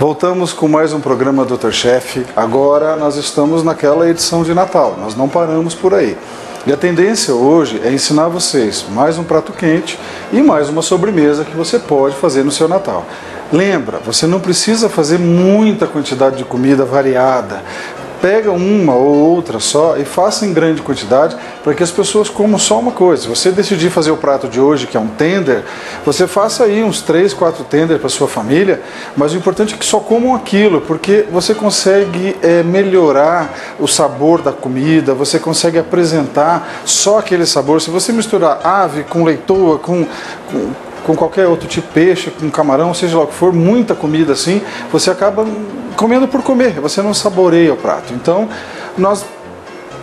Voltamos com mais um programa Dr. Chef. Agora nós estamos naquela edição de Natal, nós não paramos por aí. E a tendência hoje é ensinar vocês mais um prato quente e mais uma sobremesa que você pode fazer no seu Natal. Lembra, você não precisa fazer muita quantidade de comida variada. Pega uma ou outra só e faça em grande quantidade para que as pessoas comam só uma coisa. Se você decidir fazer o prato de hoje, que é um tender, você faça aí uns 3, 4 tender para sua família, mas o importante é que só comam aquilo, porque você consegue melhorar o sabor da comida, você consegue apresentar só aquele sabor. Se você misturar ave com leitoa, com qualquer outro tipo de peixe, com camarão, seja lá o que for, muita comida assim, você acaba comendo por comer, você não saboreia o prato. Então, nós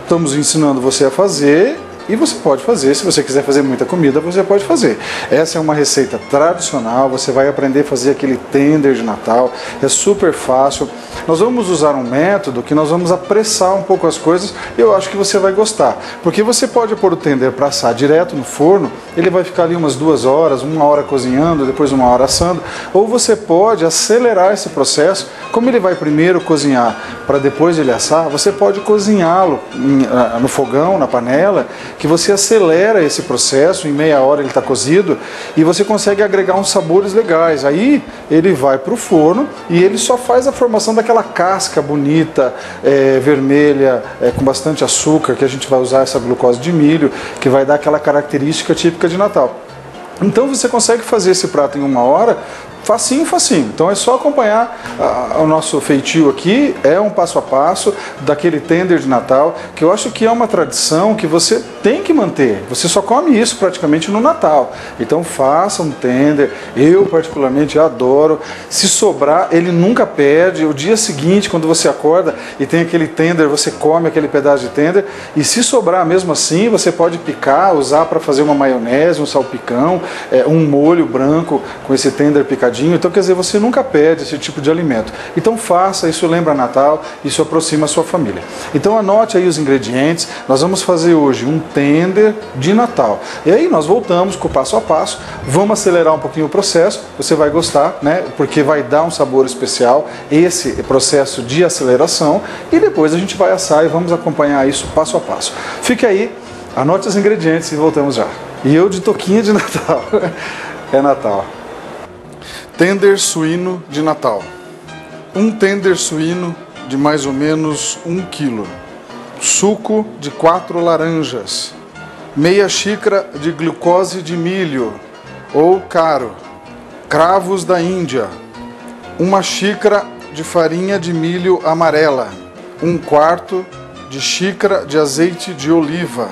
estamos ensinando você a fazer e você pode fazer, se você quiser fazer muita comida, você pode fazer. Essa é uma receita tradicional, você vai aprender a fazer aquele tender de Natal, é super fácil. Nós vamos usar um método que nós vamos apressar um pouco as coisas e eu acho que você vai gostar. Porque você pode pôr o tender para assar direto no forno, ele vai ficar ali umas 2 horas, 1 hora cozinhando, depois 1 hora assando. Ou você pode acelerar esse processo, como ele vai primeiro cozinhar para depois ele assar, você pode cozinhá-lo no fogão, na panela, que você acelera esse processo, em meia hora ele está cozido e você consegue agregar uns sabores legais. Aí ele vai para o forno e ele só faz a formação daquela casca bonita, vermelha, com bastante açúcar, que a gente vai usar essa glucose de milho, que vai dar aquela característica típica de Natal. Então você consegue fazer esse prato em 1 hora, facinho, facinho. Então é só acompanhar o nosso feitio aqui, é um passo a passo daquele tender de Natal, que eu acho que é uma tradição que você tem que manter. Você só come isso praticamente no Natal. Então faça um tender, eu particularmente adoro. Se sobrar, ele nunca perde. O dia seguinte, quando você acorda e tem aquele tender, você come aquele pedaço de tender. E se sobrar mesmo assim, você pode picar, usar para fazer uma maionese, um salpicão, um molho branco com esse tender picadinho. Então, quer dizer, você nunca perde esse tipo de alimento. Então faça, isso lembra Natal, isso aproxima a sua família. Então anote aí os ingredientes, nós vamos fazer hoje um tender de Natal. E aí nós voltamos com o passo a passo, vamos acelerar um pouquinho o processo, você vai gostar, né? Porque vai dar um sabor especial, esse processo de aceleração, e depois a gente vai assar e vamos acompanhar isso passo a passo. Fique aí, anote os ingredientes e voltamos já. E eu de touquinha de Natal, é Natal. Tender suíno de Natal. Um tender suíno de mais ou menos 1 kg. Suco de 4 laranjas. Meia xícara de glucose de milho ou caro. Cravos da Índia. 1 xícara de farinha de milho amarela. 1/4 de xícara de azeite de oliva.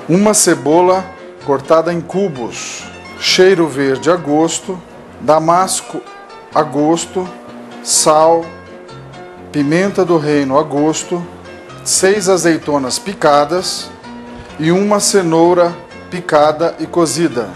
1 cebola cortada em cubos. Cheiro verde a gosto. Damasco a gosto, sal, pimenta do reino a gosto, 6 azeitonas picadas e 1 cenoura picada e cozida.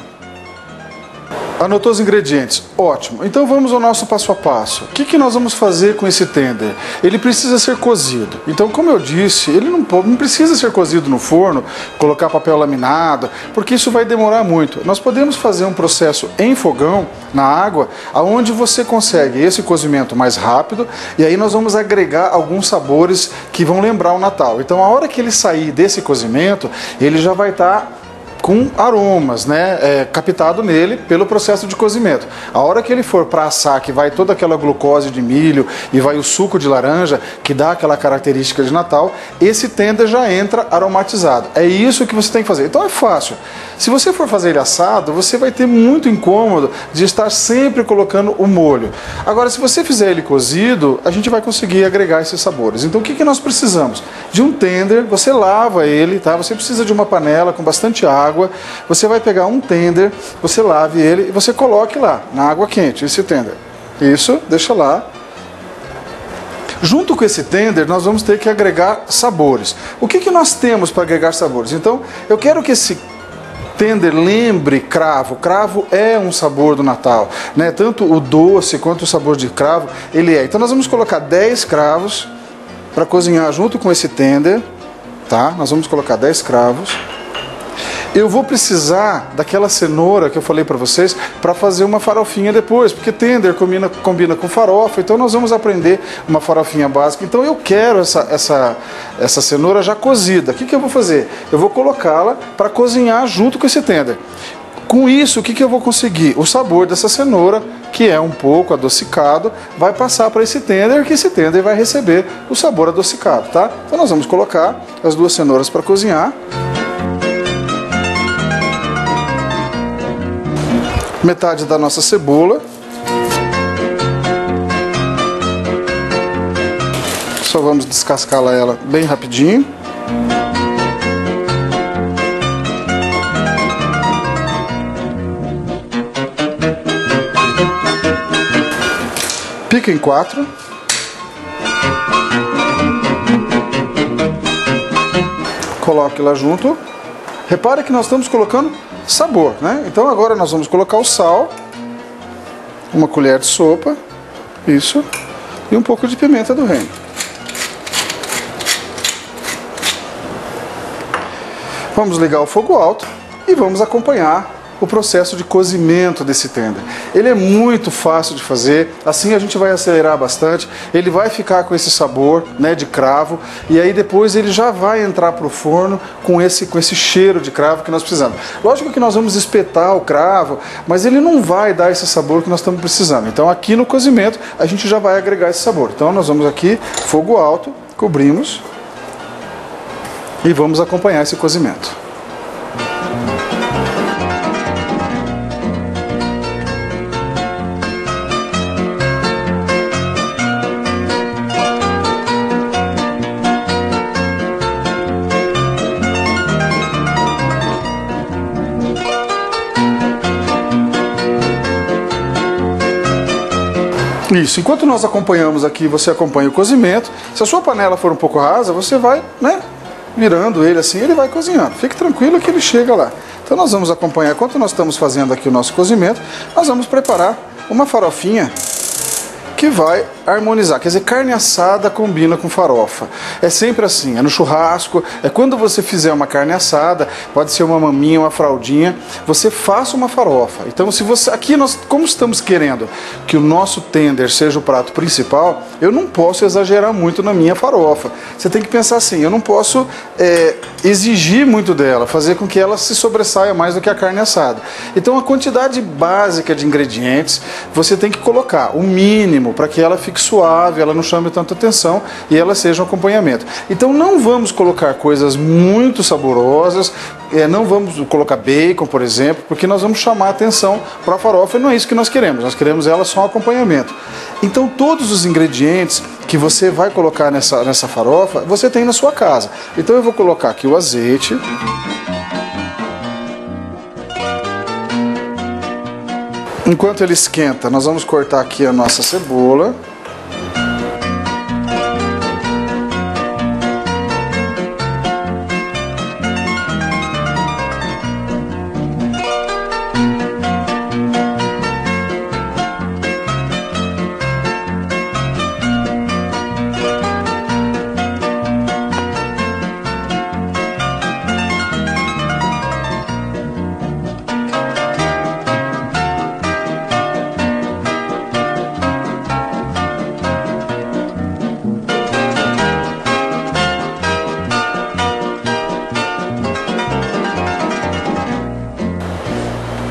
Anotou os ingredientes? Ótimo. Então vamos ao nosso passo a passo. O que nós vamos fazer com esse tender? Ele precisa ser cozido. Então, como eu disse, ele não precisa ser cozido no forno, colocar papel laminado, porque isso vai demorar muito. Nós podemos fazer um processo em fogão, na água, onde você consegue esse cozimento mais rápido, e aí nós vamos agregar alguns sabores que vão lembrar o Natal. Então, a hora que ele sair desse cozimento, ele já vai estar com aromas, né, captado nele pelo processo de cozimento. A hora que ele for para assar, que vai toda aquela glucose de milho e vai o suco de laranja, que dá aquela característica de Natal, esse tender já entra aromatizado. É isso que você tem que fazer. Então é fácil. Se você for fazer ele assado, você vai ter muito incômodo de estar sempre colocando o molho. Agora, se você fizer ele cozido, a gente vai conseguir agregar esses sabores. Então o que nós precisamos? De um tender, você lava ele, tá? Você precisa de uma panela com bastante água. Você vai pegar um tender, você lave ele e você coloque lá, na água quente, esse tender. Isso, deixa lá. Junto com esse tender, nós vamos ter que agregar sabores. O que nós temos para agregar sabores? Então, eu quero que esse tender lembre cravo. Cravo é um sabor do Natal, né? Tanto o doce quanto o sabor de cravo, ele é. Então, nós vamos colocar 10 cravos para cozinhar junto com esse tender, tá? Nós vamos colocar 10 cravos. eu vou precisar daquela cenoura que eu falei para vocês para fazer uma farofinha depois, porque tender combina com farofa, então nós vamos aprender uma farofinha básica. Então eu quero essa cenoura já cozida. O que eu vou fazer? Eu vou colocá-la para cozinhar junto com esse tender. Com isso, o que eu vou conseguir? O sabor dessa cenoura, que é um pouco adocicado, vai passar para esse tender, que esse tender vai receber o sabor adocicado, tá? Então nós vamos colocar as duas cenouras para cozinhar. Metade da nossa cebola. Só vamos descascá-la ela bem rapidinho. Pica em 4. Coloque lá junto. Repare que nós estamos colocando sabor, né? Então agora nós vamos colocar o sal, uma colher de sopa, isso, e um pouco de pimenta do reino. Vamos ligar o fogo alto e vamos acompanhar o processo de cozimento desse tender. Ele é muito fácil de fazer, assim a gente vai acelerar bastante, ele vai ficar com esse sabor, né, de cravo, e aí depois ele já vai entrar para o forno com esse cheiro de cravo que nós precisamos. Lógico que nós vamos espetar o cravo, mas ele não vai dar esse sabor que nós estamos precisando. Então aqui no cozimento a gente já vai agregar esse sabor. Então nós vamos aqui, fogo alto, cobrimos e vamos acompanhar esse cozimento. Isso, enquanto nós acompanhamos aqui, você acompanha o cozimento. Se a sua panela for um pouco rasa, você vai, né, virando ele assim, ele vai cozinhando. Fique tranquilo que ele chega lá. Então nós vamos acompanhar, enquanto nós estamos fazendo aqui o nosso cozimento, nós vamos preparar uma farofinha que vai harmonizar. Quer dizer, carne assada combina com farofa. É sempre assim, é no churrasco, é quando você fizer uma carne assada, pode ser uma maminha, uma fraldinha, você faça uma farofa. Então, se você, aqui nós, como estamos querendo que o nosso tender seja o prato principal, eu não posso exagerar muito na minha farofa. Você tem que pensar assim, eu não posso exigir muito dela, fazer com que ela se sobressaia mais do que a carne assada. Então, a quantidade básica de ingredientes, você tem que colocar o mínimo para que ela fique suave, ela não chame tanta atenção e ela seja um acompanhamento. Então não vamos colocar coisas muito saborosas, não vamos colocar bacon, por exemplo, porque nós vamos chamar a atenção para a farofa e não é isso que nós queremos ela só um acompanhamento. Então todos os ingredientes que você vai colocar nessa farofa, você tem na sua casa. Então eu vou colocar aqui o azeite. Enquanto ele esquenta, nós vamos cortar aqui a nossa cebola.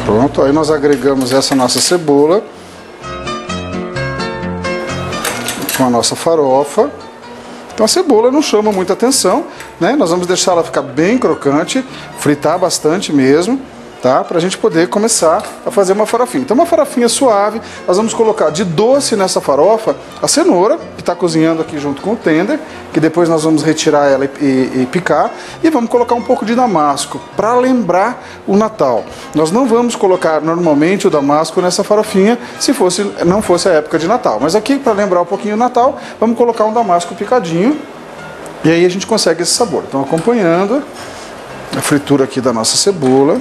Pronto, aí nós agregamos essa nossa cebola com a nossa farofa. Então a cebola não chama muita atenção, né? Nós vamos deixar ela ficar bem crocante, fritar bastante mesmo, tá? Para a gente poder começar a fazer uma farofinha. Então uma farofinha suave, nós vamos colocar de doce nessa farofa a cenoura, que está cozinhando aqui junto com o tender, que depois nós vamos retirar ela e picar, e vamos colocar um pouco de damasco, para lembrar o Natal. Nós não vamos colocar normalmente o damasco nessa farofinha, se não fosse a época de Natal. Mas aqui, para lembrar um pouquinho o Natal, vamos colocar um damasco picadinho, e aí a gente consegue esse sabor. Então acompanhando a fritura aqui da nossa cebola.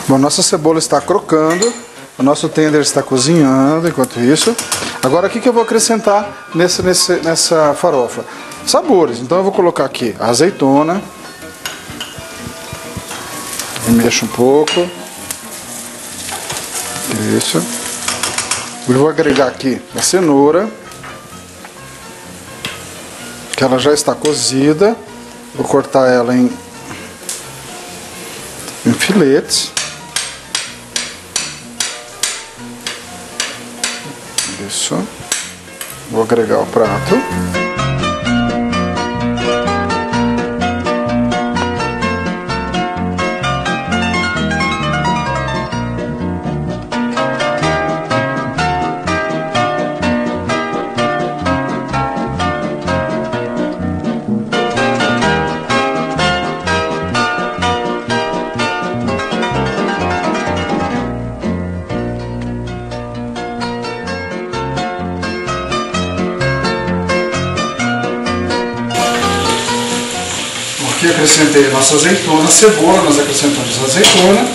Bom, nossa cebola está crocando, o nosso tender está cozinhando enquanto isso. Agora o que eu vou acrescentar nessa farofa? Sabores. Então eu vou colocar aqui a azeitona. Mexo um pouco. Isso. Eu vou agregar aqui a cenoura, que ela já está cozida. Vou cortar ela em filetes. Isso. Vou agregar o prato. Aqui acrescentei a nossa azeitona, a cebola, nós acrescentamos a azeitona,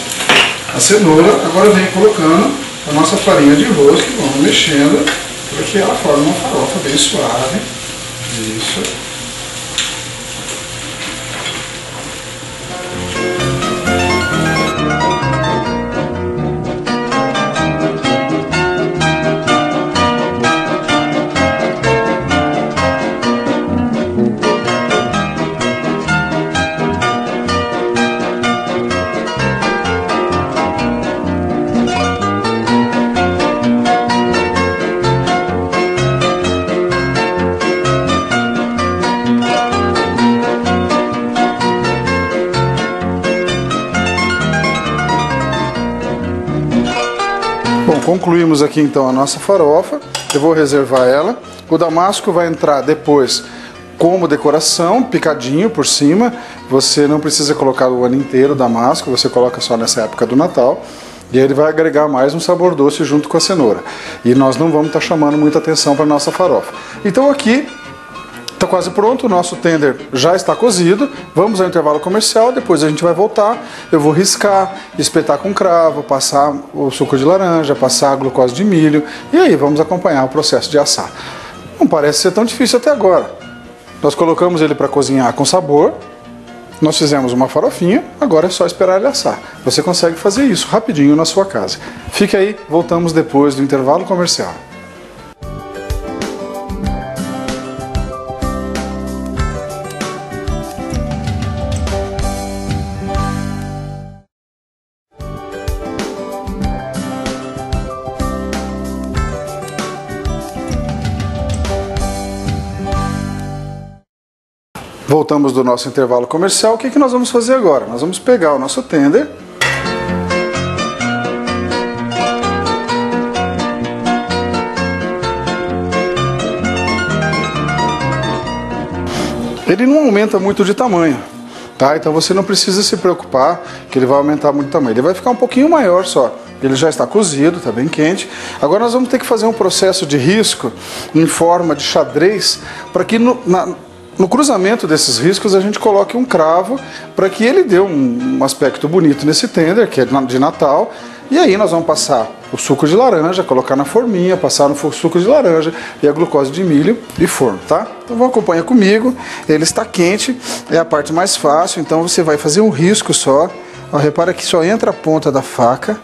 a cenoura. Agora eu venho colocando a nossa farinha de arroz, que vamos mexendo, para que ela forme uma farofa bem suave. Isso. Bom, concluímos aqui então a nossa farofa. Eu vou reservar ela. O damasco vai entrar depois como decoração, picadinho por cima. Você não precisa colocar o ano inteiro o damasco, você coloca só nessa época do Natal. E aí ele vai agregar mais um sabor doce junto com a cenoura. E nós não vamos estar chamando muita atenção para a nossa farofa. Então aqui está quase pronto, o nosso tender já está cozido. Vamos ao intervalo comercial, depois a gente vai voltar. Eu vou riscar, espetar com cravo, passar o suco de laranja, passar a glucose de milho. E aí vamos acompanhar o processo de assar. Não parece ser tão difícil até agora. Nós colocamos ele para cozinhar com sabor. Nós fizemos uma farofinha, agora é só esperar ele assar. Você consegue fazer isso rapidinho na sua casa. Fique aí, voltamos depois do intervalo comercial. Voltamos do nosso intervalo comercial. O que nós vamos fazer agora? Nós vamos pegar o nosso tender. Ele não aumenta muito de tamanho, tá? Então você não precisa se preocupar que ele vai aumentar muito de tamanho. Ele vai ficar um pouquinho maior só. Ele já está cozido, está bem quente. Agora nós vamos ter que fazer um processo de risco em forma de xadrez para que no cruzamento desses riscos a gente coloque um cravo para que ele dê um aspecto bonito nesse tender, que é de Natal. E aí nós vamos passar o suco de laranja, colocar na forminha, passar no suco de laranja e a glucose de milho e forno, tá? Então vão acompanhar comigo, ele está quente, é a parte mais fácil, então você vai fazer um risco só. Ó, repara que só entra a ponta da faca.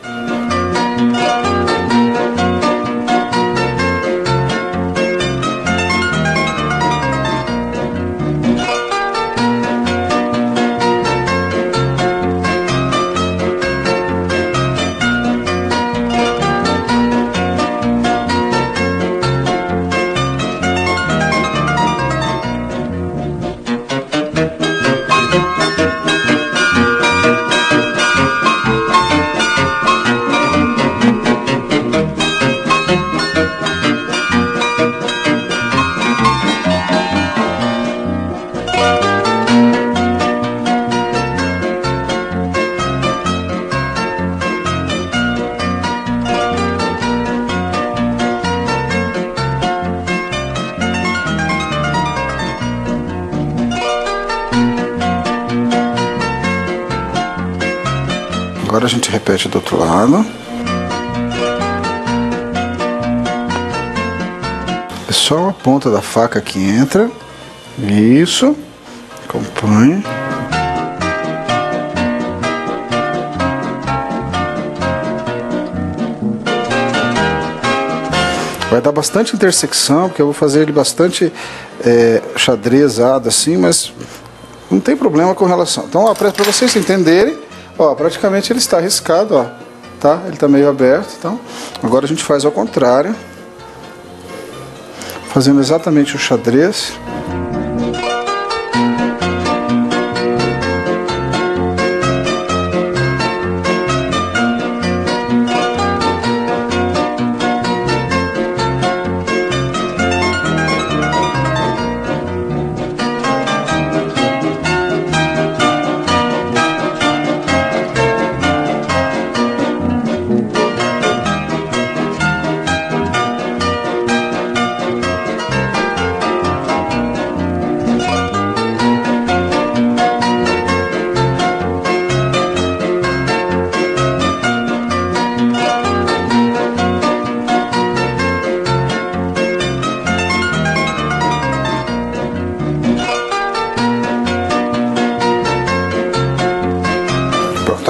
Agora a gente repete do outro lado. É só a ponta da faca que entra. Isso. Acompanhe. Vai dar bastante intersecção, porque eu vou fazer ele bastante xadrezado assim, mas não tem problema com relação. Então, ó, para vocês entenderem, ó, praticamente ele está riscado, ó, tá? Ele está meio aberto, então agora a gente faz ao contrário, fazendo exatamente o xadrez.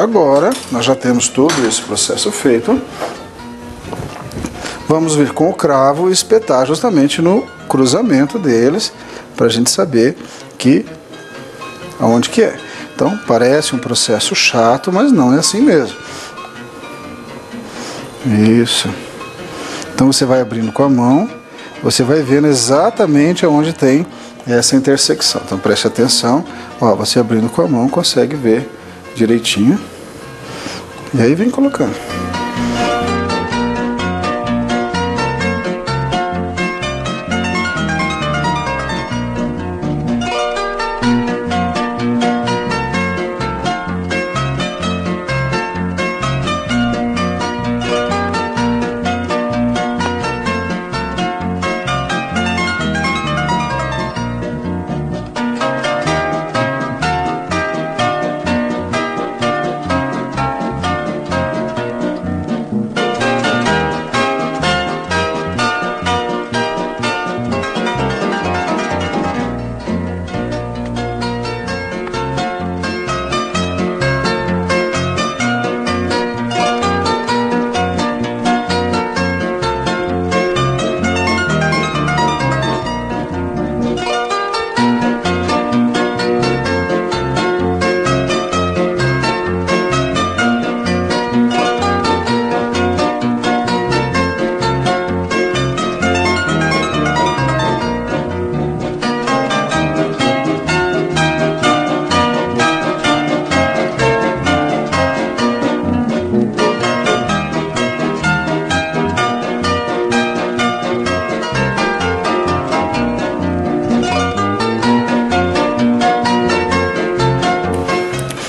Agora, nós já temos todo esse processo feito. Vamos vir com o cravo e espetar justamente no cruzamento deles, para a gente saber aonde que é. Então, parece um processo chato, mas não é assim mesmo. Isso. Então, você vai abrindo com a mão, você vai vendo exatamente aonde tem essa intersecção. Então, preste atenção. Ó, você abrindo com a mão, consegue ver direitinho. E aí vem colocando.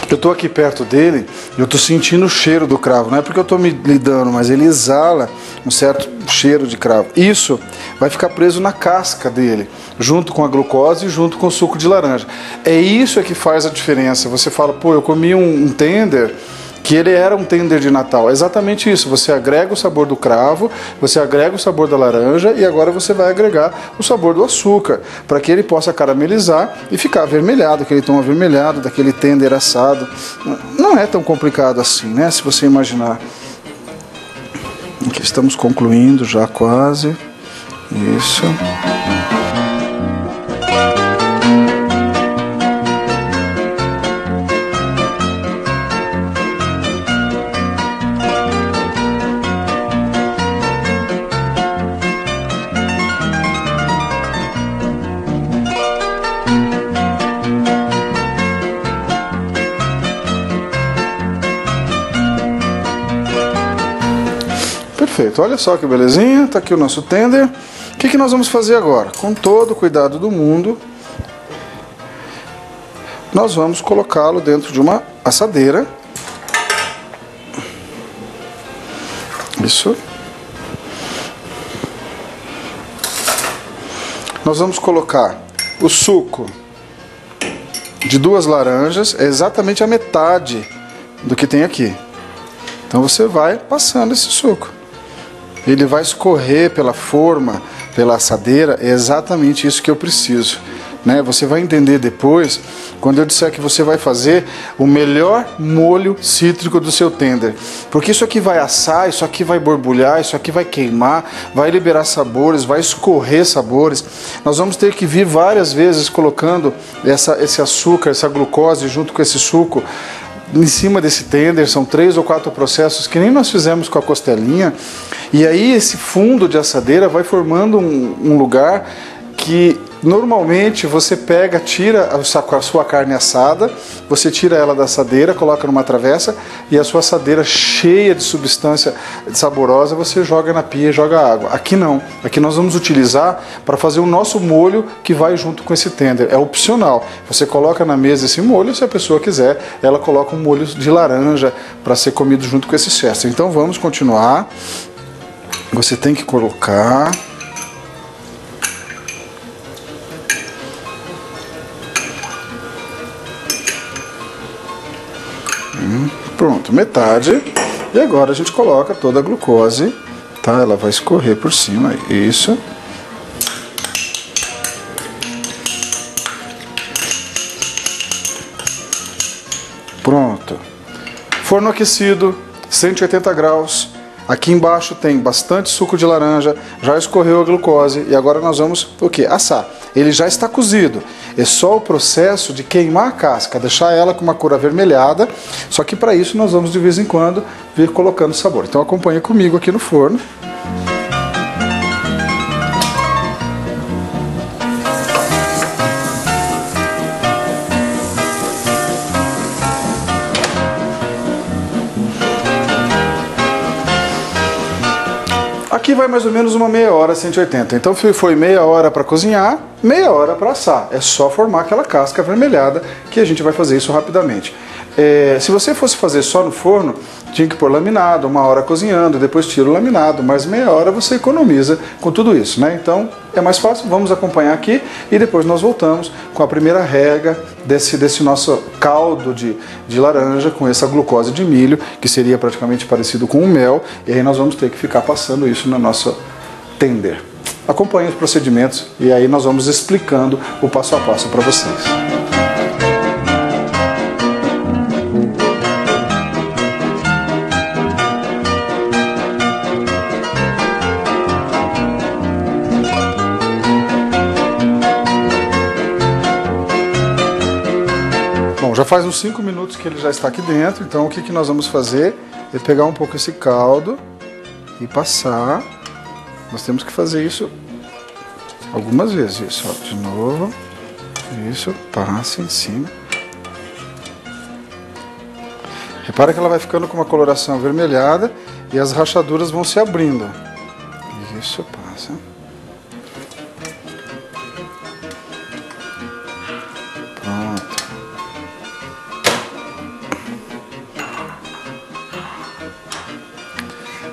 Eu estou aqui perto dele e eu estou sentindo o cheiro do cravo. Não é porque eu estou me lidando, mas ele exala um certo cheiro de cravo. Isso vai ficar preso na casca dele, junto com a glucose e junto com o suco de laranja. É isso que faz a diferença. Você fala, pô, eu comi um tender que ele era um tender de Natal. É exatamente isso. Você agrega o sabor do cravo, você agrega o sabor da laranja e agora você vai agregar o sabor do açúcar, para que ele possa caramelizar e ficar avermelhado, aquele tom avermelhado daquele tender assado. Não é tão complicado assim, né? Se você imaginar. Aqui estamos concluindo já quase. Isso. Perfeito, olha só que belezinha, tá aqui o nosso tender. O que nós vamos fazer agora? Com todo o cuidado do mundo, nós vamos colocá-lo dentro de uma assadeira. Isso. Nós vamos colocar o suco de 2 laranjas, é exatamente a metade do que tem aqui. Então você vai passando esse suco. Ele vai escorrer pela forma, pela assadeira, é exatamente isso que eu preciso. Né? Você vai entender depois, quando eu disser que você vai fazer o melhor molho cítrico do seu tender. Porque isso aqui vai assar, isso aqui vai borbulhar, isso aqui vai queimar, vai liberar sabores, vai escorrer sabores. Nós vamos ter que vir várias vezes colocando esse açúcar, essa glucose junto com esse suco em cima desse tender. São 3 ou 4 processos que nem nós fizemos com a costelinha. E aí esse fundo de assadeira vai formando um lugar que normalmente você pega, tira a sua carne assada, você tira ela da assadeira, coloca numa travessa e a sua assadeira cheia de substância saborosa você joga na pia e joga água. Aqui não, aqui nós vamos utilizar para fazer o nosso molho que vai junto com esse tender. É opcional, você coloca na mesa esse molho, se a pessoa quiser, ela coloca um molho de laranja para ser comido junto com esse chester. Então vamos continuar. Você tem que colocar... Pronto, metade. E agora a gente coloca toda a glucose, tá? Ela vai escorrer por cima, isso. Pronto. Forno aquecido, 180 graus. Aqui embaixo tem bastante suco de laranja, já escorreu a glucose e agora nós vamos o quê? Assar. Ele já está cozido, é só o processo de queimar a casca, deixar ela com uma cor avermelhada, só que para isso nós vamos de vez em quando vir colocando sabor. Então acompanha comigo aqui no forno. Aqui vai mais ou menos uma meia hora, 180. Então foi meia hora para cozinhar, meia hora para assar. É só formar aquela casca avermelhada que a gente vai fazer isso rapidamente. Se você fosse fazer só no forno, tinha que pôr laminado, uma hora cozinhando, depois tira o laminado, mas meia hora você economiza com tudo isso, né? Então é mais fácil, vamos acompanhar aqui e depois nós voltamos com a primeira rega desse nosso caldo de laranja com essa glucose de milho, que seria praticamente parecido com o mel, e aí nós vamos ter que ficar passando isso no nosso tender. Acompanhe os procedimentos e aí nós vamos explicando o passo a passo para vocês. Bom, já faz uns 5 minutos que ele já está aqui dentro, então o que nós vamos fazer é pegar um pouco esse caldo e passar. Nós temos que fazer isso algumas vezes. Isso, ó, de novo. Isso, passa em cima. Repara que ela vai ficando com uma coloração avermelhada e as rachaduras vão se abrindo. Isso, passa. Pronto.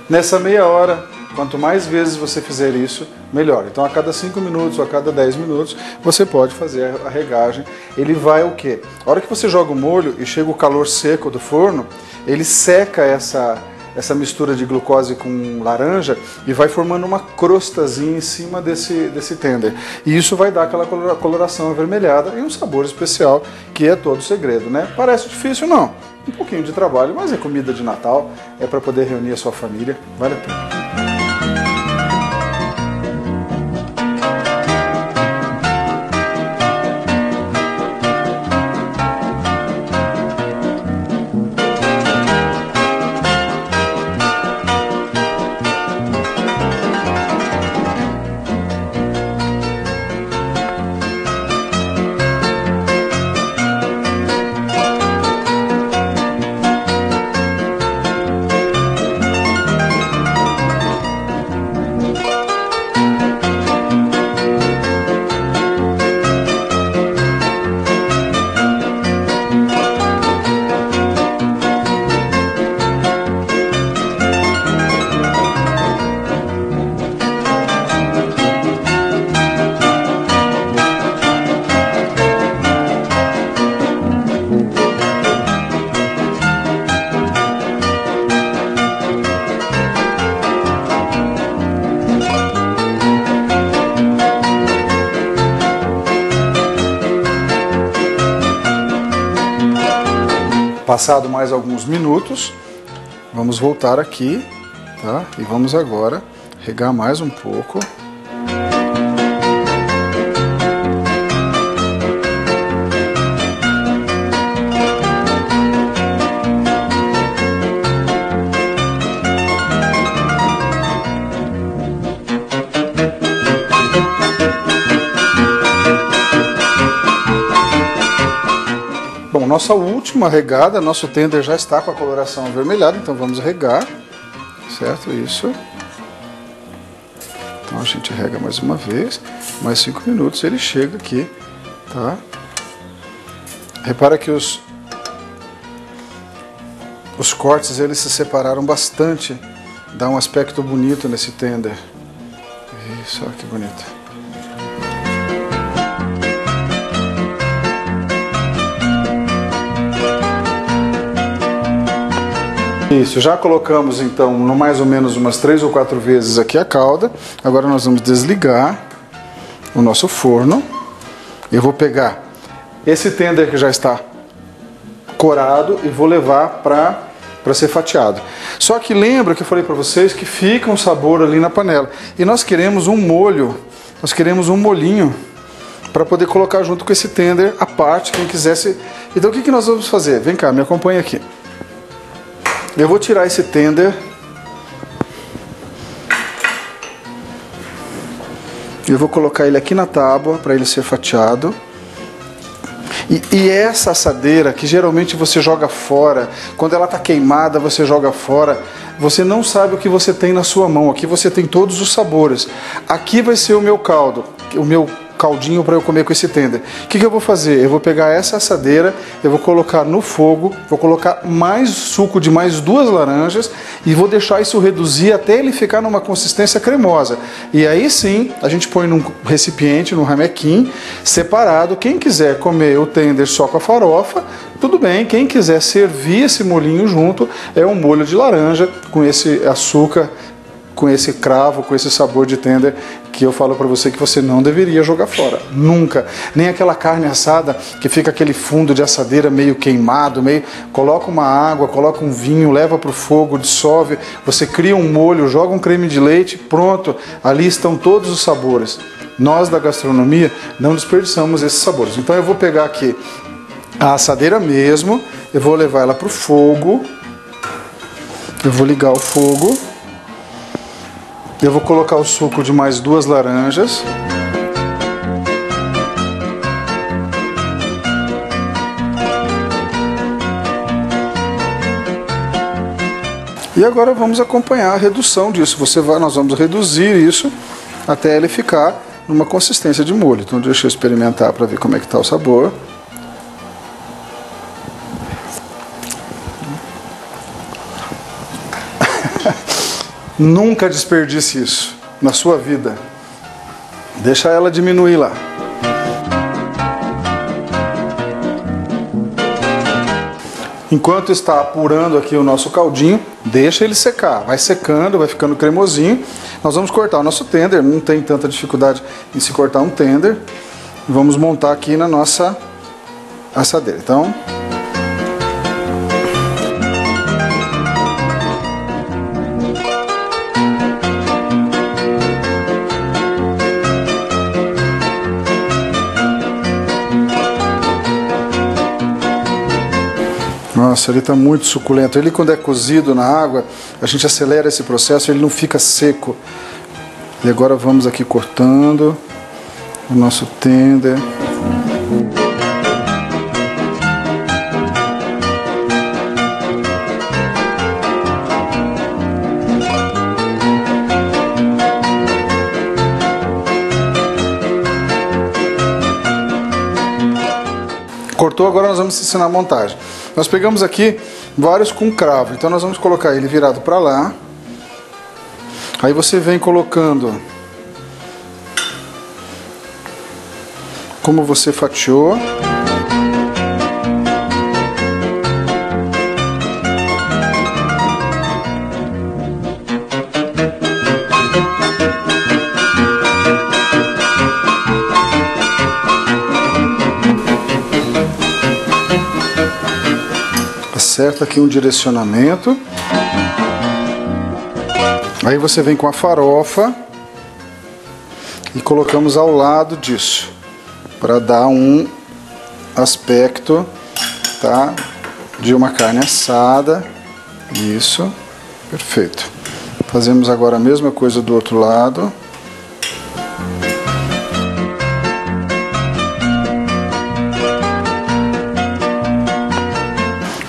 Nessa meia hora, quanto mais vezes você fizer isso, melhor. Então a cada 5 minutos ou a cada 10 minutos você pode fazer a regagem. Ele vai o quê? A hora que você joga o molho e chega o calor seco do forno, ele seca essa mistura de glucose com laranja e vai formando uma crostazinha em cima desse tender. E isso vai dar aquela coloração avermelhada e um sabor especial, que é todo o segredo, né? Parece difícil? Não. Um pouquinho de trabalho, mas é comida de Natal, é para poder reunir a sua família, vale a pena. Passado mais alguns minutos, vamos voltar aqui, tá? E vamos agora regar mais um pouco. Bom, nossa última regada, nosso tender já está com a coloração avermelhada, então vamos regar, certo? Isso. Então a gente rega mais uma vez, mais 5 minutos ele chega aqui, tá? Repara que os cortes eles se separaram bastante, dá um aspecto bonito nesse tender. Isso, olha que bonito. Isso, já colocamos então no mais ou menos umas 3 ou 4 vezes aqui a calda. Agora nós vamos desligar o nosso forno. Eu vou pegar esse tender que já está corado e vou levar para ser fatiado. Só que lembra que eu falei para vocês que fica um sabor ali na panela. E nós queremos um molho, nós queremos um molhinho para poder colocar junto com esse tender à parte, quem quisesse. Então o que nós vamos fazer? Vem cá, me acompanha aqui. Eu vou tirar esse tender. Eu vou colocar ele aqui na tábua para ele ser fatiado. E essa assadeira que geralmente você joga fora, quando ela está queimada você joga fora, você não sabe o que você tem na sua mão. Aqui você tem todos os sabores. Aqui vai ser o meu caldo, o meu caldinho para eu comer com esse tender. O que eu vou fazer? Eu vou pegar essa assadeira, eu vou colocar no fogo, vou colocar mais suco de mais 2 laranjas e vou deixar isso reduzir até ele ficar numa consistência cremosa. E aí sim, a gente põe num recipiente, num ramequim, separado. Quem quiser comer o tender só com a farofa, tudo bem. Quem quiser servir esse molhinho junto, é um molho de laranja com esse açúcar, com esse cravo, com esse sabor de tender, que eu falo para você que você não deveria jogar fora, nunca. Nem aquela carne assada que fica aquele fundo de assadeira meio queimado, coloca uma água, coloca um vinho, leva para o fogo, dissolve, você cria um molho, joga um creme de leite, pronto, ali estão todos os sabores. Nós da gastronomia não desperdiçamos esses sabores. Então eu vou pegar aqui a assadeira mesmo, eu vou levar ela para o fogo, eu vou ligar o fogo. Eu vou colocar o suco de mais 2 laranjas. E agora vamos acompanhar a redução disso. Nós vamos reduzir isso até ele ficar numa consistência de molho. Então deixa eu experimentar para ver como é que está o sabor. Nunca desperdice isso na sua vida. Deixa ela diminuir lá. Enquanto está apurando aqui o nosso caldinho, deixa ele secar. Vai secando, vai ficando cremosinho. Nós vamos cortar o nosso tender. Não tem tanta dificuldade em se cortar um tender. Vamos montar aqui na nossa assadeira. Então, nossa, ele está muito suculento. Ele, quando é cozido na água, a gente acelera esse processo, ele não fica seco. E agora vamos aqui cortando o nosso tender. Cortou, agora nós vamos ensinar a montagem. Nós pegamos aqui vários com cravo, então nós vamos colocar ele virado para lá. Aí você vem colocando como você fatiou. acerta aqui um direcionamento. Aí você vem com a farofa e colocamos ao lado disso, para dar um aspecto, tá, de uma carne assada. Isso, perfeito. Fazemos agora a mesma coisa do outro lado.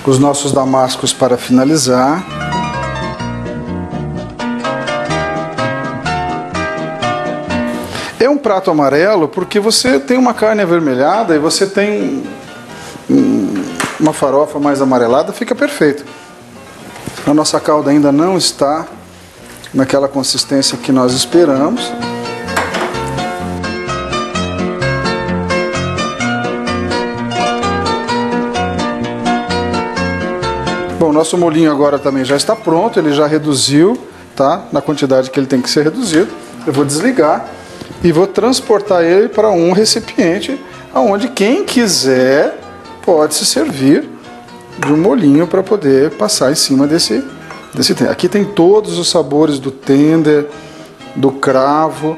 Os nossos damascos para finalizar. É um prato amarelo porque você tem uma carne avermelhada e você tem uma farofa mais amarelada, fica perfeito. A nossa calda ainda não está naquela consistência que nós esperamos. Bom, nosso molhinho agora também já está pronto, ele já reduziu, tá? Na quantidade que ele tem que ser reduzido. Eu vou desligar e vou transportar ele para um recipiente onde quem quiser pode se servir de um molhinho para poder passar em cima desse tender. Aqui tem todos os sabores do tender, do cravo.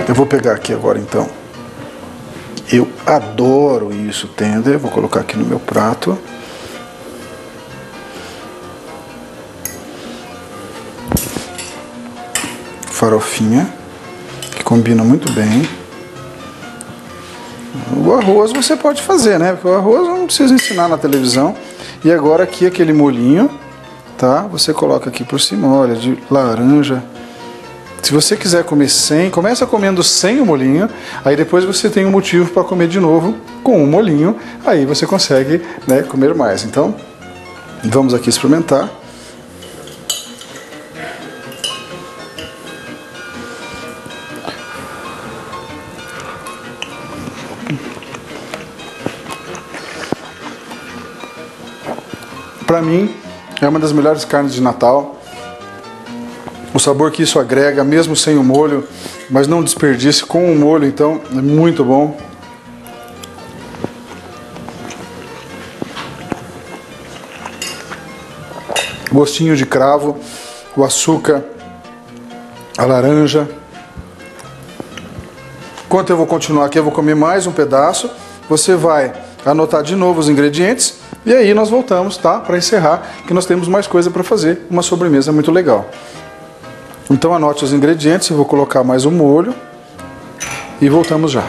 Eu vou pegar aqui agora então. Eu adoro isso, tender. Vou colocar aqui no meu prato. Farofinha, que combina muito bem. O arroz você pode fazer, né? Porque o arroz não precisa ensinar na televisão. E agora aqui aquele molhinho, tá? Você coloca aqui por cima, olha, de laranja. Se você quiser comer sem, começa comendo sem o molhinho, aí depois você tem um motivo para comer de novo com o molhinho, aí você consegue, né, comer mais. Então, vamos aqui experimentar. Para mim, é uma das melhores carnes de Natal. O sabor que isso agrega, mesmo sem o molho, mas não desperdice com o molho, então é muito bom. Gostinho de cravo, o açúcar, a laranja. Enquanto eu vou continuar aqui, eu vou comer mais um pedaço. Você vai anotar de novo os ingredientes e aí nós voltamos, tá? Para encerrar, que nós temos mais coisa para fazer, uma sobremesa muito legal. Então anote os ingredientes, eu vou colocar mais um molho e voltamos já.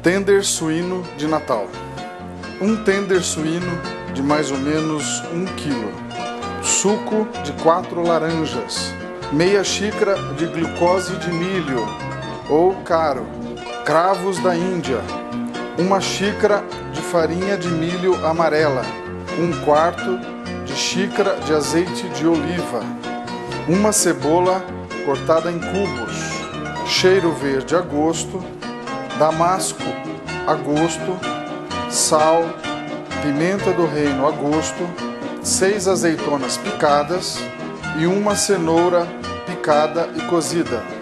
Tender suíno de Natal. Um tender suíno de mais ou menos 1 kg. Suco de 4 laranjas. Meia xícara de glicose de milho ou caro. Cravos da Índia. 1 xícara de farinha de milho amarela, 1/4 de xícara de azeite de oliva, 1 cebola cortada em cubos, cheiro verde a gosto, damasco a gosto, sal, pimenta do reino a gosto, 6 azeitonas picadas e 1 cenoura picada e cozida.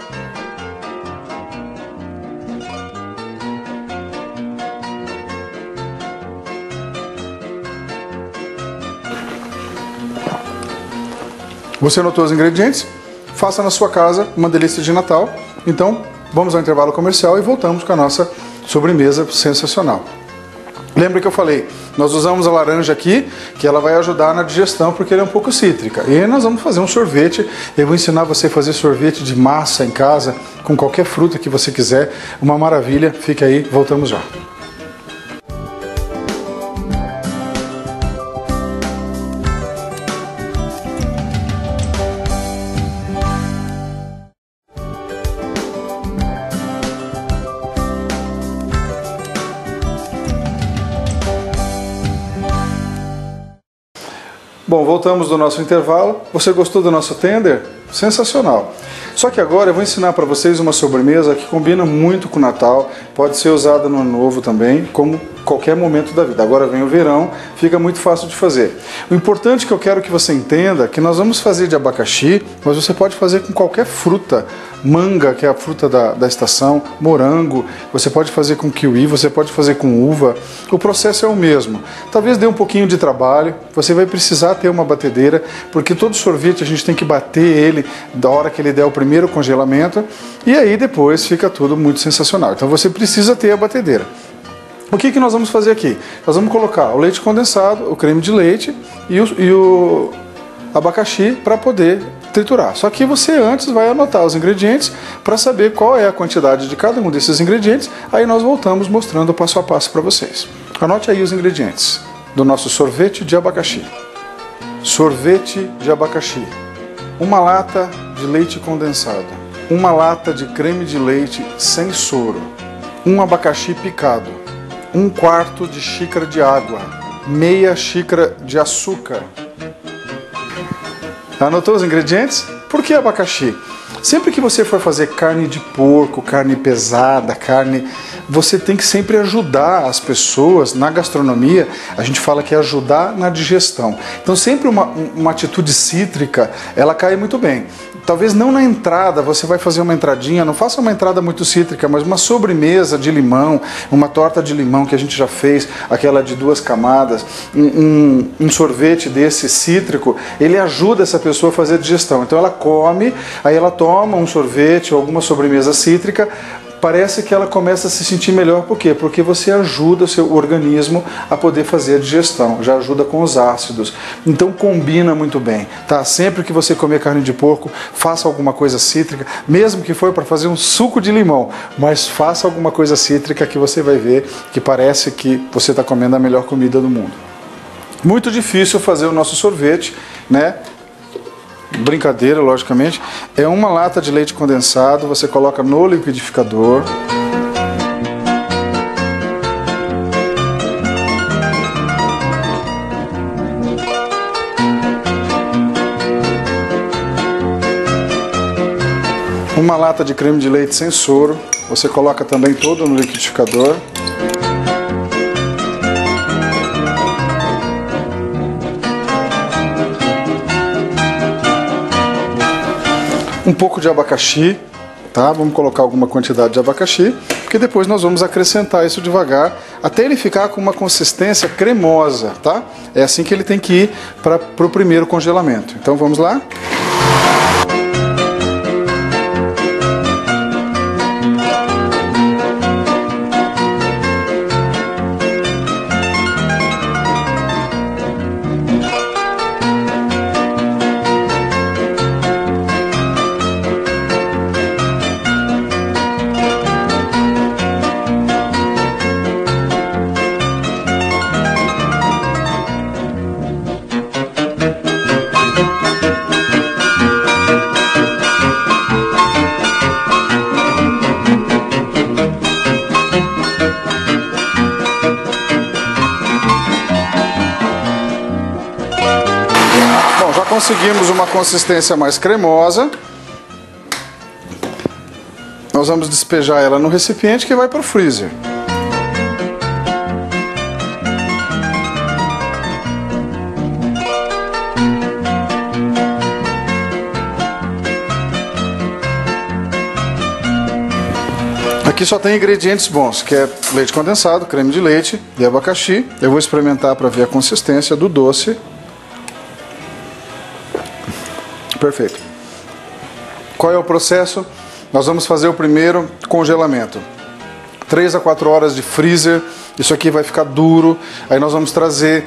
Você anotou os ingredientes? Faça na sua casa uma delícia de Natal. Então, vamos ao intervalo comercial e voltamos com a nossa sobremesa sensacional. Lembra que eu falei, nós usamos a laranja aqui, que ela vai ajudar na digestão, porque ela é um pouco cítrica. E nós vamos fazer um sorvete. Eu vou ensinar você a fazer sorvete de massa em casa, com qualquer fruta que você quiser. Uma maravilha. Fica aí, voltamos já. Bom, voltamos do nosso intervalo. Você gostou do nosso tender? Sensacional! Só que agora eu vou ensinar para vocês uma sobremesa que combina muito com o Natal, pode ser usada no Ano Novo também, como qualquer momento da vida. Agora vem o verão, fica muito fácil de fazer. O importante que eu quero que você entenda é que nós vamos fazer de abacaxi, mas você pode fazer com qualquer fruta. Manga, que é a fruta da estação, morango, você pode fazer com kiwi, você pode fazer com uva. O processo é o mesmo. Talvez dê um pouquinho de trabalho, você vai precisar ter uma batedeira, porque todo sorvete a gente tem que bater ele da hora que ele der o primeiro congelamento, e aí depois fica tudo muito sensacional. Então você precisa ter a batedeira. O que nós vamos fazer aqui? Nós vamos colocar o leite condensado, o creme de leite e o abacaxi para poder triturar. Só que você antes vai anotar os ingredientes para saber qual é a quantidade de cada um desses ingredientes, aí nós voltamos mostrando passo a passo para vocês. Anote aí os ingredientes do nosso sorvete de abacaxi. Sorvete de abacaxi. Uma lata de leite condensado. Uma lata de creme de leite sem soro. Um abacaxi picado. 1/4 de xícara de água. Meia xícara de açúcar. Anotou os ingredientes? Por que abacaxi? Sempre que você for fazer carne de porco, carne pesada, você tem que sempre ajudar as pessoas. Na gastronomia, a gente fala que é ajudar na digestão. Então sempre uma atitude cítrica, ela cai muito bem. Talvez não na entrada, você vai fazer uma entradinha, não faça uma entrada muito cítrica, mas uma sobremesa de limão, uma torta de limão que a gente já fez, aquela de 2 camadas, um sorvete desse cítrico, ele ajuda essa pessoa a fazer a digestão. Então ela come, aí ela toma um sorvete ou alguma sobremesa cítrica, parece que ela começa a se sentir melhor. Por quê? Porque você ajuda o seu organismo a poder fazer a digestão, já ajuda com os ácidos. Então combina muito bem, tá? Sempre que você comer carne de porco, faça alguma coisa cítrica, mesmo que for para fazer um suco de limão, mas faça alguma coisa cítrica que você vai ver que parece que você está comendo a melhor comida do mundo. Muito difícil fazer o nosso sorvete, né? Brincadeira, logicamente. É uma lata de leite condensado, você coloca no liquidificador. Uma lata de creme de leite sem soro, você coloca também todo no liquidificador. Um pouco de abacaxi, tá? Vamos colocar alguma quantidade de abacaxi, porque depois nós vamos acrescentar isso devagar, até ele ficar com uma consistência cremosa, tá? É assim que ele tem que ir para o primeiro congelamento. Então vamos lá? Conseguimos uma consistência mais cremosa. Nós vamos despejar ela no recipiente que vai para o freezer. Aqui só tem ingredientes bons, que é leite condensado, creme de leite e abacaxi. Eu vou experimentar para ver a consistência do doce. Perfeito. Qual é o processo? Nós vamos fazer o primeiro congelamento. 3 a 4 horas de freezer. Isso aqui vai ficar duro. Aí nós vamos trazer...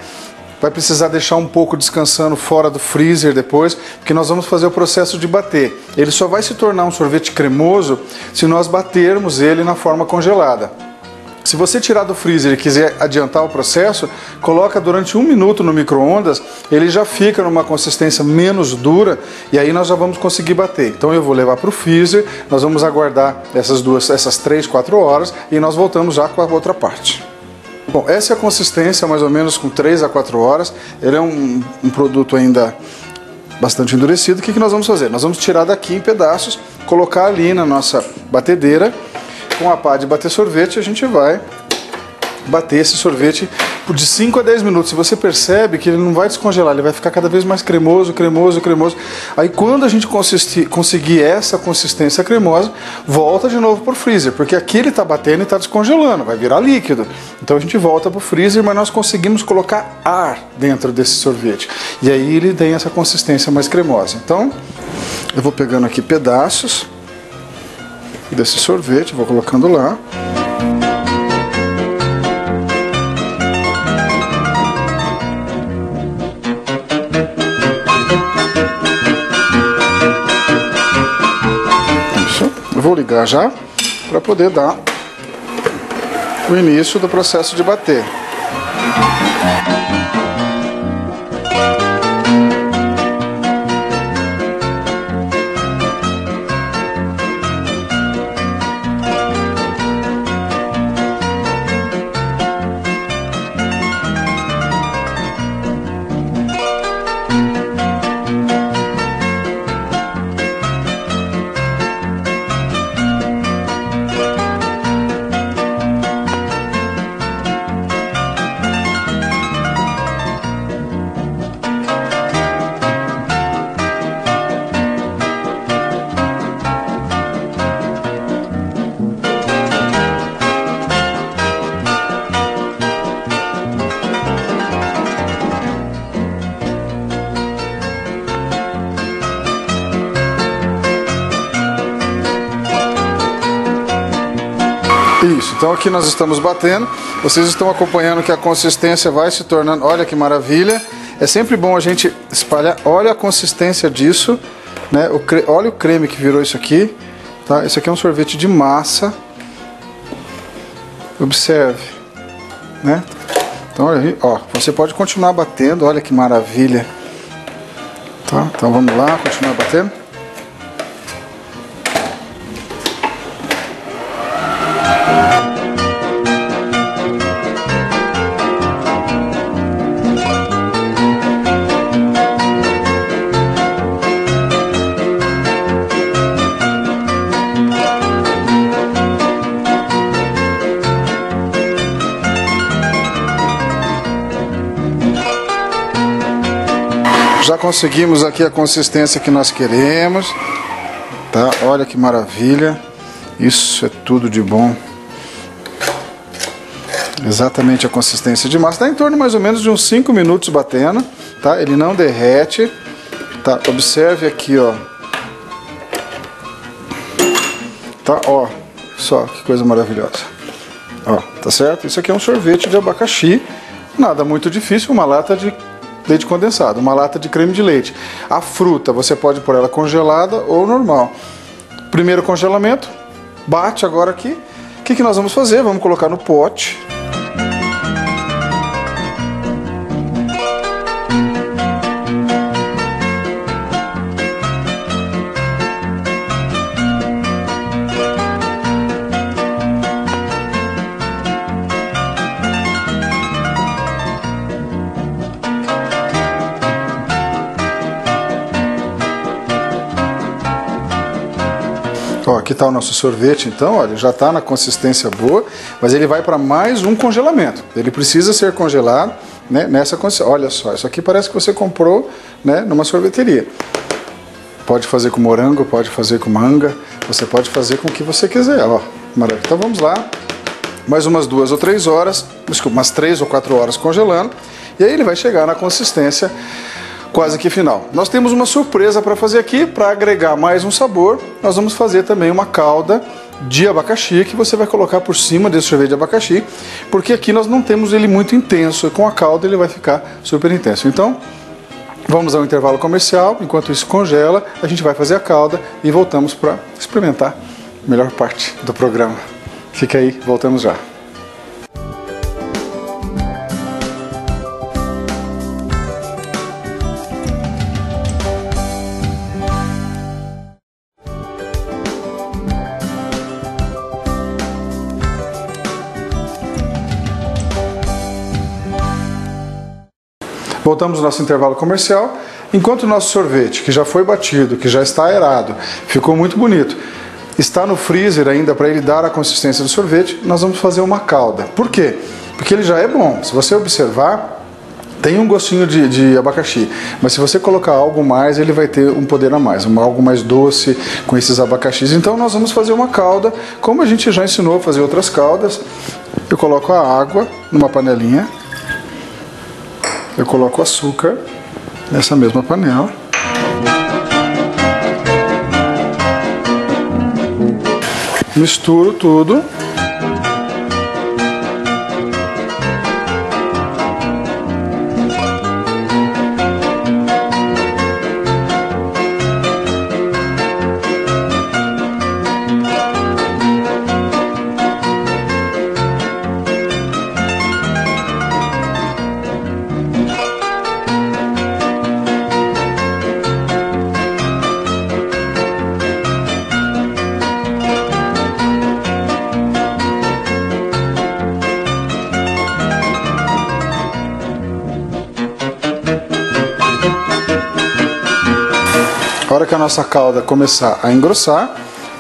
Vai precisar deixar um pouco descansando fora do freezer depois, porque nós vamos fazer o processo de bater. Ele só vai se tornar um sorvete cremoso se nós batermos ele na forma congelada. Se você tirar do freezer e quiser adiantar o processo, coloca durante 1 minuto no micro-ondas, ele já fica numa consistência menos dura e aí nós já vamos conseguir bater. Então eu vou levar para o freezer, nós vamos aguardar essas 3, 4 horas e nós voltamos já com a outra parte. Bom, essa é a consistência mais ou menos com 3 a 4 horas. Ele é um produto ainda bastante endurecido. O que nós vamos fazer? Nós vamos tirar daqui em pedaços, colocar ali na nossa batedeira. Com a pá de bater sorvete a gente vai bater esse sorvete por de 5 a 10 minutos. Se você percebe que ele não vai descongelar, ele vai ficar cada vez mais cremoso, cremoso, cremoso. Aí quando a gente conseguir essa consistência cremosa, volta de novo para o freezer, porque aqui ele está batendo e está descongelando, vai virar líquido. Então a gente volta para o freezer, mas nós conseguimos colocar ar dentro desse sorvete. E aí ele tem essa consistência mais cremosa. Então eu vou pegando aqui pedaços desse sorvete, vou colocando lá. Eu vou ligar já para poder dar o início do processo de bater. Isso, então aqui nós estamos batendo, vocês estão acompanhando que a consistência vai se tornando, olha que maravilha, é sempre bom a gente espalhar, olha a consistência disso, né? Olha o creme que virou isso aqui, tá? Isso aqui é um sorvete de massa, observe, né? Então olha aí, ó, você pode continuar batendo, olha que maravilha, tá? Então vamos lá, continuar batendo. Já conseguimos aqui a consistência que nós queremos, tá? Olha que maravilha, isso é tudo de bom. Exatamente a consistência de massa, dá em torno mais ou menos de uns 5 minutos batendo, tá? Ele não derrete, tá? Observe aqui, ó, tá? Ó, só que coisa maravilhosa, ó, tá certo? Isso aqui é um sorvete de abacaxi, nada muito difícil, uma lata de leite condensado, uma lata de creme de leite. A fruta, você pode pôr ela congelada ou normal. Primeiro congelamento, bate agora aqui. O que nós vamos fazer? Vamos colocar no pote. Ó, aqui está o nosso sorvete, então, olha, já está na consistência boa, mas ele vai para mais um congelamento. Ele precisa ser congelado, né, nessa consistência. Olha só, isso aqui parece que você comprou, né, numa sorveteria. Pode fazer com morango, pode fazer com manga, você pode fazer com o que você quiser, ó, maravilha. Então vamos lá, mais umas 2 ou 3 horas, desculpa, umas 3 ou 4 horas congelando, e aí ele vai chegar na consistência quase que final. Nós temos uma surpresa para fazer aqui, para agregar mais um sabor. Nós vamos fazer também uma calda de abacaxi que você vai colocar por cima desse sorvete de abacaxi, porque aqui nós não temos ele muito intenso e com a calda ele vai ficar super intenso. Então, vamos ao intervalo comercial. Enquanto isso congela, a gente vai fazer a calda e voltamos para experimentar a melhor parte do programa. Fica aí, voltamos já. Voltamos ao nosso intervalo comercial. Enquanto o nosso sorvete, que já foi batido, que já está aerado, ficou muito bonito, está no freezer ainda para ele dar a consistência do sorvete, nós vamos fazer uma calda. Por quê? porque ele já é bom. Se você observar, tem um gostinho de abacaxi, mas se você colocar algo mais, ele vai ter um poder a mais, algo mais doce com esses abacaxis. Então nós vamos fazer uma calda, como a gente já ensinou a fazer outras caldas. Eu coloco a água numa panelinha, eu coloco o açúcar nessa mesma panela. Misturo tudo. A hora que a nossa calda começar a engrossar,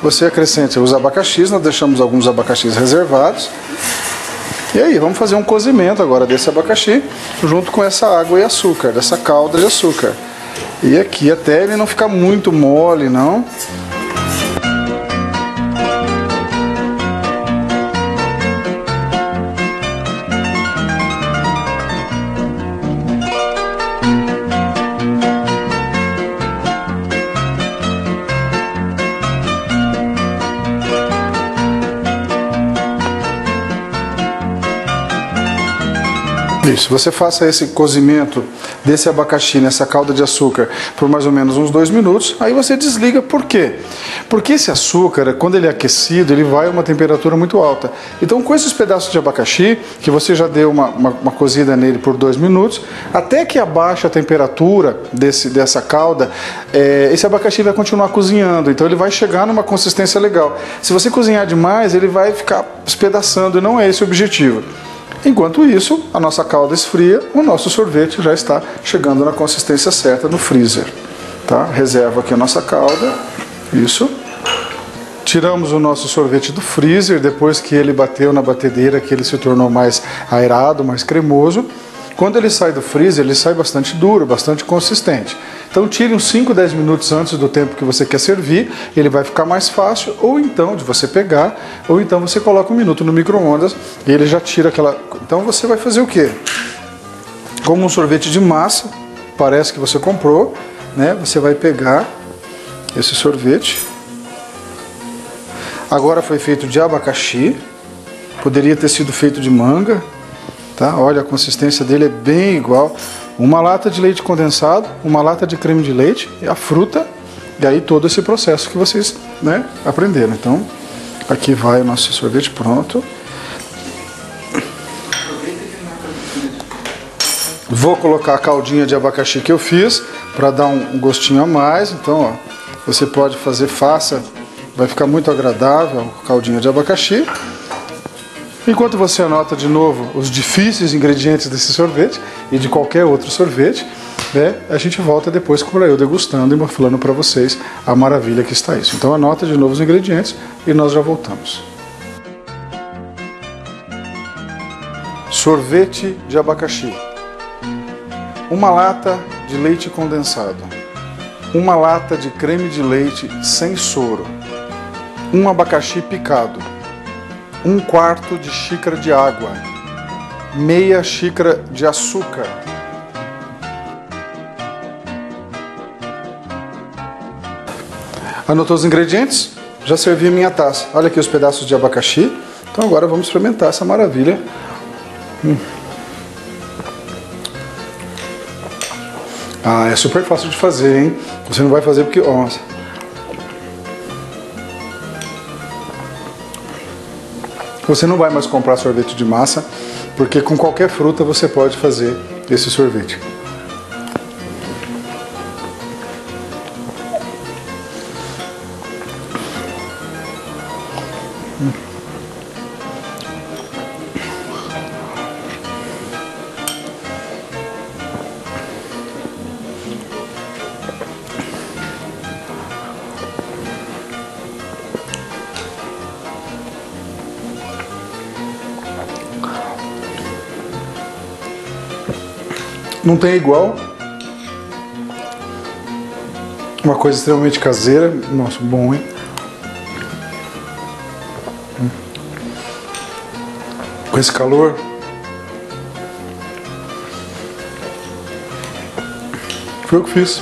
você acrescente os abacaxis. Nós deixamos alguns abacaxis reservados. E aí, vamos fazer um cozimento agora desse abacaxi junto com essa água e açúcar, dessa calda de açúcar. E aqui até ele não ficar muito mole, não. Isso, você faça esse cozimento desse abacaxi nessa calda de açúcar por mais ou menos uns 2 minutos, aí você desliga. Por quê? Porque esse açúcar, quando ele é aquecido, ele vai a uma temperatura muito alta. Então com esses pedaços de abacaxi, que você já deu uma cozida nele por 2 minutos, até que abaixe a temperatura dessa calda, esse abacaxi vai continuar cozinhando, então ele vai chegar numa consistência legal. Se você cozinhar demais, ele vai ficar espedaçando, e não é esse o objetivo. Enquanto isso, a nossa calda esfria, o nosso sorvete já está chegando na consistência certa no freezer. Tá? Reserva aqui a nossa calda, isso. Tiramos o nosso sorvete do freezer, depois que ele bateu na batedeira, que ele se tornou mais aerado, mais cremoso. Quando ele sai do freezer, ele sai bastante duro, bastante consistente. Então tire uns 5, 10 minutos antes do tempo que você quer servir, ele vai ficar mais fácil, ou então de você pegar, ou então você coloca 1 minuto no micro-ondas e ele já tira aquela... Então você vai fazer o quê? Como um sorvete de massa, parece que você comprou, né? Você vai pegar esse sorvete. Agora foi feito de abacaxi, poderia ter sido feito de manga. Tá? Olha, a consistência dele é bem igual. Uma lata de leite condensado, uma lata de creme de leite, a fruta, e aí todo esse processo que vocês, né, aprenderam. Então, aqui vai o nosso sorvete pronto. Vou colocar a caldinha de abacaxi que eu fiz, para dar um gostinho a mais. Então, ó, você pode fazer, faça, vai ficar muito agradável a caldinha de abacaxi. Enquanto você anota de novo os difíceis ingredientes desse sorvete e de qualquer outro sorvete, né, a gente volta depois com eu degustando e falando para vocês a maravilha que está isso. Então anota de novo os ingredientes e nós já voltamos. Sorvete de abacaxi. 1 lata de leite condensado. 1 lata de creme de leite sem soro. 1 abacaxi picado. 1/4 de xícara de água, meia xícara de açúcar, anotou os ingredientes? Já servi a minha taça. Olha aqui os pedaços de abacaxi. Então agora vamos experimentar essa maravilha. Ah, é super fácil de fazer, hein? Você não vai fazer porque... Nossa. Você não vai mais comprar sorvete de massa, porque com qualquer fruta você pode fazer esse sorvete. Não tem igual. Uma coisa extremamente caseira. Nossa, bom, hein? Com esse calor. Foi o que fiz.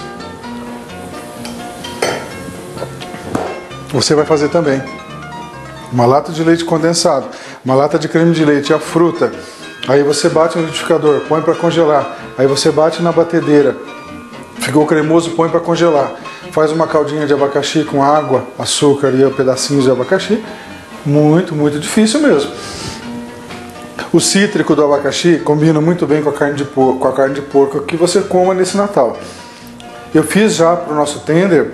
Você vai fazer também. Uma lata de leite condensado, uma lata de creme de leite, a fruta. Aí você bate no liquidificador, põe para congelar. Aí você bate na batedeira. Ficou cremoso, põe para congelar. Faz uma caldinha de abacaxi com água, açúcar e pedacinhos de abacaxi. Muito, muito difícil mesmo. O cítrico do abacaxi combina muito bem com a carne de porco que você coma nesse Natal. Eu fiz já para o nosso tender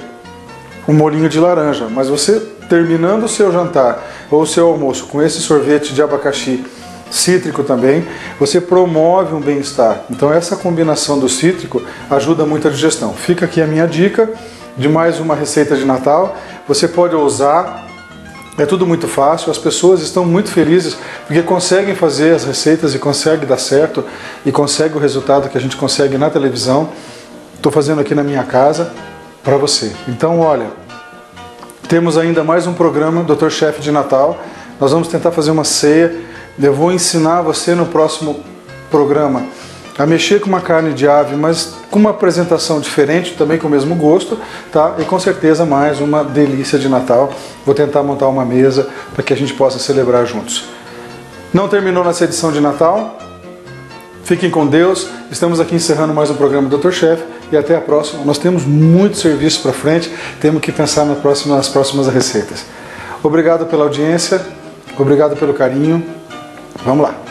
um molhinho de laranja, mas você terminando o seu jantar ou o seu almoço com esse sorvete de abacaxi cítrico também, você promove um bem-estar. Então essa combinação do cítrico ajuda muito a digestão. Fica aqui a minha dica de mais uma receita de Natal. Você pode usar, é tudo muito fácil, as pessoas estão muito felizes porque conseguem fazer as receitas e conseguem dar certo e conseguem o resultado que a gente consegue na televisão. Estou fazendo aqui na minha casa para você. Então olha, temos ainda mais um programa Dr. Chef de Natal. Nós vamos tentar fazer uma ceia. Eu vou ensinar você no próximo programa a mexer com uma carne de ave, mas com uma apresentação diferente, também com o mesmo gosto, tá? E com certeza mais uma delícia de Natal. Vou tentar montar uma mesa para que a gente possa celebrar juntos. Não terminou nessa edição de Natal? Fiquem com Deus. Estamos aqui encerrando mais um programa Dr. Chef e até a próxima. Nós temos muito serviço para frente, temos que pensar nas próximas receitas. Obrigado pela audiência, obrigado pelo carinho. Vamos lá.